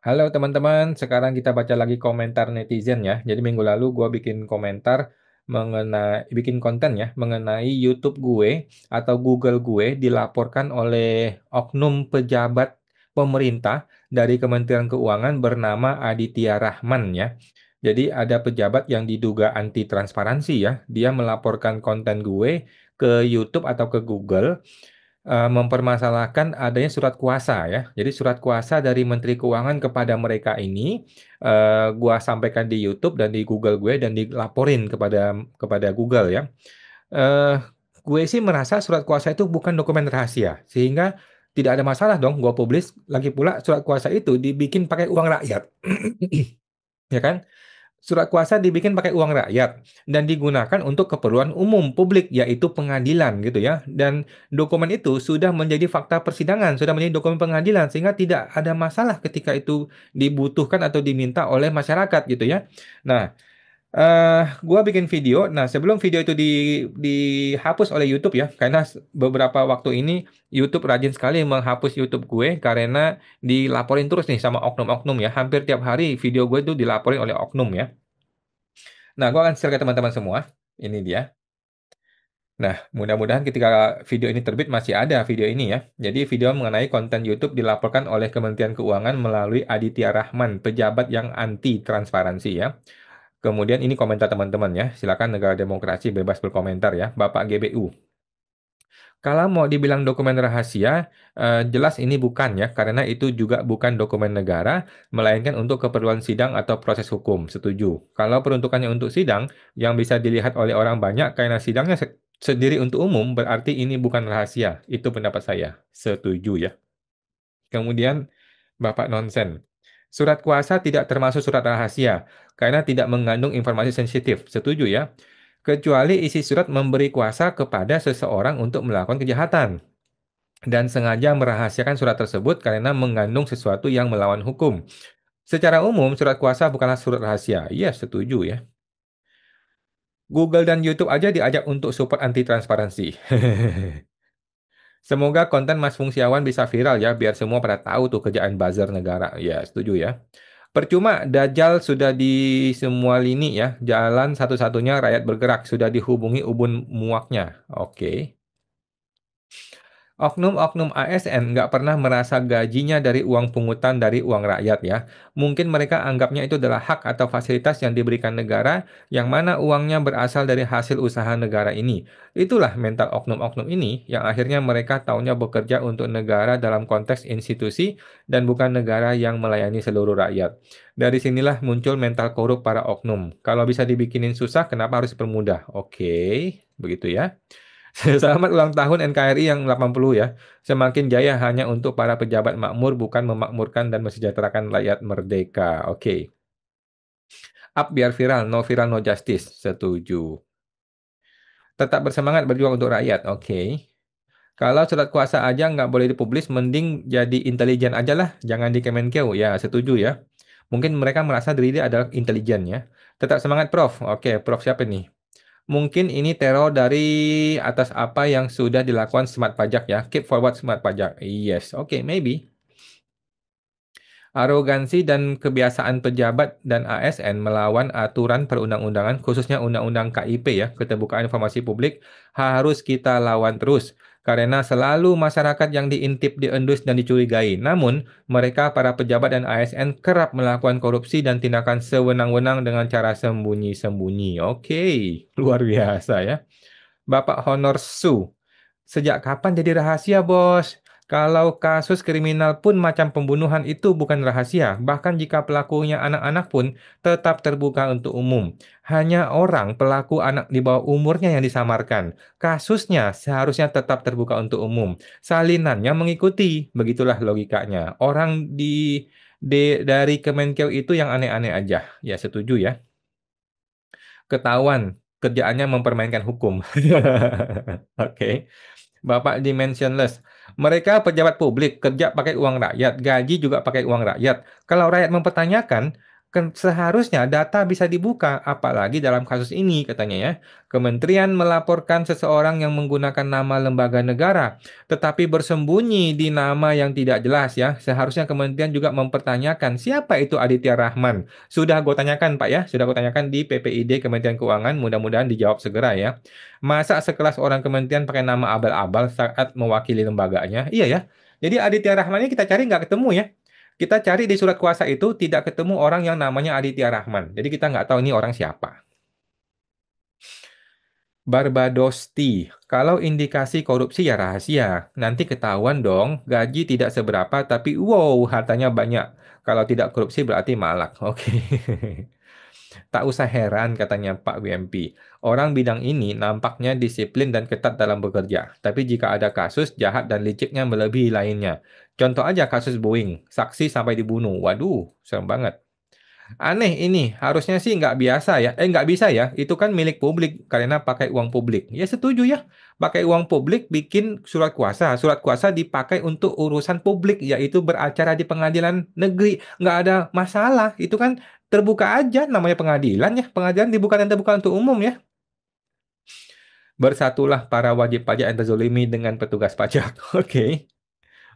Halo teman-teman, sekarang kita baca lagi komentar netizen ya. Jadi minggu lalu gue bikin komentar bikin konten ya mengenai YouTube gue atau Google gue dilaporkan oleh oknum pejabat pemerintah dari Kementerian Keuangan bernama Aditya Rahman ya. Jadi ada pejabat yang diduga anti transparansi ya. Dia melaporkan konten gue ke YouTube atau ke Google, mempermasalahkan adanya surat kuasa ya. Jadi surat kuasa dari Menteri Keuangan kepada mereka ini, gua sampaikan di YouTube dan di Google gue dan dilaporin kepada Google ya. Eh, gue sih merasa surat kuasa itu bukan dokumen rahasia, sehingga tidak ada masalah dong gua publis. Lagi pula surat kuasa itu dibikin pakai uang rakyat. Ya kan? Surat kuasa dibikin pakai uang rakyat dan digunakan untuk keperluan umum publik, yaitu pengadilan gitu ya. Dan dokumen itu sudah menjadi fakta persidangan, sudah menjadi dokumen pengadilan, sehingga tidak ada masalah ketika itu dibutuhkan atau diminta oleh masyarakat gitu ya. Nah, gua bikin video. Nah, sebelum video itu dihapus oleh YouTube ya, karena beberapa waktu ini YouTube rajin sekali menghapus YouTube gue karena dilaporin terus nih sama oknum-oknum ya. Hampir tiap hari video gue itu dilaporin oleh oknum ya. Nah, gue akan share ke teman-teman semua. Ini dia. Nah, mudah-mudahan ketika video ini terbit masih ada video ini ya. Jadi video mengenai konten YouTube dilaporkan oleh Kementerian Keuangan melalui Aditya Rahman, pejabat yang anti transparansi ya. Kemudian ini komentar teman-teman ya. Silakan negara demokrasi bebas berkomentar ya. Bapak GBU. Kalau mau dibilang dokumen rahasia, jelas ini bukan ya, karena itu juga bukan dokumen negara, melainkan untuk keperluan sidang atau proses hukum. Setuju. Kalau peruntukannya untuk sidang, yang bisa dilihat oleh orang banyak karena sidangnya sendiri untuk umum, berarti ini bukan rahasia. Itu pendapat saya. Setuju ya. Kemudian, Bapak Nonsen. Surat kuasa tidak termasuk surat rahasia, karena tidak mengandung informasi sensitif. Setuju ya. Kecuali isi surat memberi kuasa kepada seseorang untuk melakukan kejahatan dan sengaja merahasiakan surat tersebut karena mengandung sesuatu yang melawan hukum. Secara umum, surat kuasa bukanlah surat rahasia. Iya, setuju ya. Google dan YouTube aja diajak untuk support anti transparansi. Semoga konten Mas Fungsiawan bisa viral ya, biar semua pada tahu tuh kerjaan buzzer negara. Ya, setuju ya. Percuma, Dajjal sudah di semua lini ya. Jalan satu-satunya rakyat bergerak, sudah dihubungi ubun muaknya. Oke. Oknum-oknum ASN nggak pernah merasa gajinya dari uang pungutan dari uang rakyat ya. Mungkin mereka anggapnya itu adalah hak atau fasilitas yang diberikan negara, yang mana uangnya berasal dari hasil usaha negara ini. Itulah mental oknum-oknum ini yang akhirnya mereka taunya bekerja untuk negara dalam konteks institusi dan bukan negara yang melayani seluruh rakyat. Dari sinilah muncul mental korup para oknum. Kalau bisa dibikinin susah, kenapa harus dipermudah? Oke, begitu ya. Selamat ulang tahun NKRI yang 80 ya. Semakin jaya hanya untuk para pejabat makmur, bukan memakmurkan dan mesejahterakan rakyat merdeka. Oke. Up biar viral, no viral no justice. Setuju. Tetap bersemangat berjuang untuk rakyat. Oke. Kalau surat kuasa aja nggak boleh dipublis, mending jadi intelijen aja lah. Jangan di Kemenkeu. Ya, setuju ya. Mungkin mereka merasa diri dia adalah intelijen ya. Tetap semangat, Prof. Oke, Prof siapa nih? Mungkin ini teror dari atas apa yang sudah dilakukan Smart Pajak ya. Keep forward Smart Pajak. Yes, oke, maybe. Arogansi dan kebiasaan pejabat dan ASN melawan aturan perundang-undangan, khususnya Undang-Undang KIP ya, Keterbukaan Informasi Publik, harus kita lawan terus. Karena selalu masyarakat yang diintip, diendus, dan dicurigai. Namun, mereka, para pejabat dan ASN, kerap melakukan korupsi dan tindakan sewenang-wenang dengan cara sembunyi-sembunyi. Oke, luar biasa ya. Bapak Honor Su. Sejak kapan jadi rahasia, Bos? Kalau kasus kriminal pun macam pembunuhan itu bukan rahasia. Bahkan jika pelakunya anak-anak pun tetap terbuka untuk umum. Hanya orang pelaku anak di bawah umurnya yang disamarkan. Kasusnya seharusnya tetap terbuka untuk umum. Salinannya mengikuti. Begitulah logikanya. Orang dari Kemenkeu itu yang aneh-aneh aja. Ya, setuju ya. Ketahuan kerjaannya mempermainkan hukum. Oke. Bapak dimensionless. Mereka pejabat publik, kerja pakai uang rakyat, gaji juga pakai uang rakyat. Kalau rakyat mempertanyakan, Seharusnya data bisa dibuka, apalagi dalam kasus ini, katanya ya. Kementerian melaporkan seseorang yang menggunakan nama lembaga negara, tetapi bersembunyi di nama yang tidak jelas ya. Seharusnya kementerian juga mempertanyakan siapa itu Aditya Rahman. Sudah gue tanyakan Pak ya, sudah gue tanyakan di PPID Kementerian Keuangan, mudah-mudahan dijawab segera ya. Masa sekelas orang kementerian pakai nama abal-abal saat mewakili lembaganya? Iya ya. Jadi Aditya Rahman ini kita cari nggak ketemu ya. Kita cari di surat kuasa itu tidak ketemu orang yang namanya Aditya Rahman. Jadi kita nggak tahu ini orang siapa. Barbadosti. Kalau indikasi korupsi ya rahasia. Nanti ketahuan dong, gaji tidak seberapa tapi wow, hartanya banyak. Kalau tidak korupsi berarti malak. Oke. Tak usah heran katanya Pak WMP. Orang bidang ini nampaknya disiplin dan ketat dalam bekerja. Tapi jika ada kasus jahat dan liciknya melebihi lainnya. Contoh aja kasus Boeing, saksi sampai dibunuh. Waduh, serem banget. Aneh ini, harusnya sih nggak biasa ya. Nggak bisa ya. Itu kan milik publik karena pakai uang publik. Ya setuju ya. Pakai uang publik bikin surat kuasa. Surat kuasa dipakai untuk urusan publik, yaitu beracara di pengadilan negeri. Nggak ada masalah. Itu kan terbuka aja namanya pengadilan ya. Pengadilan dibuka dan terbuka untuk umum ya. Bersatulah para wajib pajak yang terzolimi dengan petugas pajak. Oke.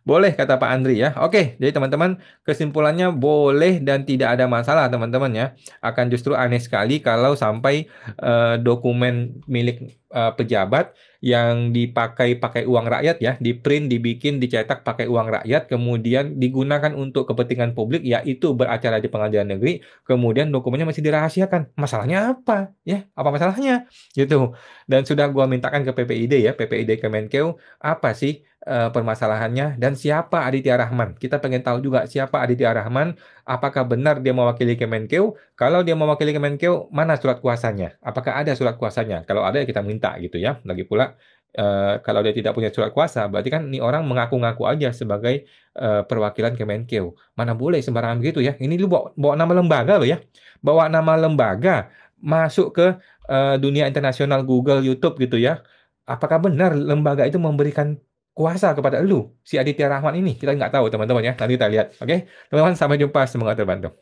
Boleh kata Pak Andri ya. Oke, jadi teman-teman kesimpulannya boleh dan tidak ada masalah teman-teman ya. Akan justru aneh sekali kalau sampai dokumen milik pejabat yang dipakai pakai uang rakyat ya, di print, dibikin, dicetak pakai uang rakyat, kemudian digunakan untuk kepentingan publik, yaitu beracara di pengadilan negeri, kemudian dokumennya masih dirahasiakan. Masalahnya apa? Ya, apa masalahnya? Gitu. Dan sudah gua mintakan ke PPID ya, PPID Kemenkeu, apa sih permasalahannya dan siapa Aditya Rahman. Kita pengen tahu juga siapa Aditya Rahman, apakah benar dia mewakili Kemenkeu? Kalau dia mewakili Kemenkeu, mana surat kuasanya? Apakah ada surat kuasanya? Kalau ada ya kita minta gitu ya. Lagi pula kalau dia tidak punya surat kuasa, berarti kan ini orang mengaku-ngaku aja sebagai perwakilan Kemenkeu. Mana boleh sembarangan begitu ya. Ini lu bawa nama lembaga lo ya. Bawa nama lembaga masuk ke dunia internasional Google, YouTube gitu ya. Apakah benar lembaga itu memberikan kuasa kepada lu, si Aditya Rahman ini? Kita nggak tahu teman-teman ya. Nanti kita lihat. Oke, teman-teman sampai jumpa. Semoga terbantu.